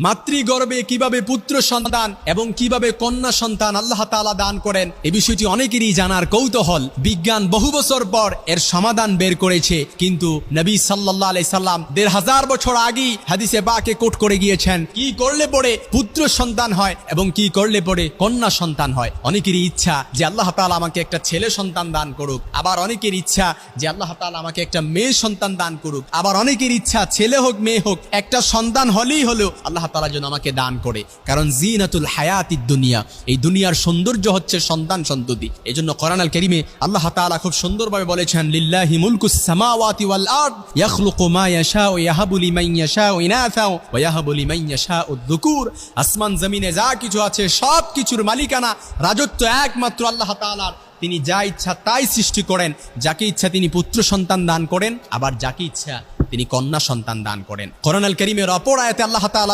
মাতৃগর্ভে কিভাবে পুত্র সন্তান এবং কিভাবে কন্যা সন্তান আল্লাহ তাআলা দান করেন, এই বিষয়টি অনেকেরই জানার কৌতূহল। বিজ্ঞান বহু বছর পর এর সমাধান বের করেছে, কিন্তু নবী সাল্লাল্লাহু আলাইহি সাল্লাম ১৫০০ বছর আগেই হাদিসে পাকে কোট করে গিয়েছেন কি করলে পরে পুত্র সন্তান হয় এবং কি করলে পরে কন্যা সন্তান হয়। অনেকেরই ইচ্ছা যে আল্লাহ তাআলা আমাকে একটা ছেলে সন্তান দান করুক, আবার অনেকের ইচ্ছা যে আল্লাহ তাআলা আমাকে একটা মেয়ে সন্তান দান করুক, আবার অনেকের ইচ্ছা ছেলে হোক মেয়ে হোক একটা সন্তান হলেই হলো আল্লাহ তাআলা যেন আমাকে দান করে। কারণ জিনাতুল হায়াতিদ দুনিয়া, এই দুনিয়ার সৌন্দর্য হচ্ছে সন্তান সন্ততি। এজন্য কোরআন আল কারীমে আল্লাহ তাআলা খুব সুন্দরভাবে বলেছেন লিল্লাহি মুলকুস সামাওয়াতি ওয়াল আরদ ইয়াখলুকু মা ইয়াশাউ ইয়াহাবু লিমান ইয়াশাউ ইনাসা ওয়া ইয়াহাবু লিমান ইয়াশাউ যুকুর। আসমান জমিনে যা কিছু আছে সব কিছুর মালিকানা রাজত্ব একমাত্র আল্লাহ তাআলার। তিনি যা ইচ্ছা তাই সৃষ্টি করেন, যাকে ইচ্ছা তিনি পুত্র সন্তান দান করেন, আবার যাকে ইচ্ছা তিনি কন্যা সন্তান দান করেন। কোরআন আল কারীমের অপর আয়াতে আল্লাহ তাআলা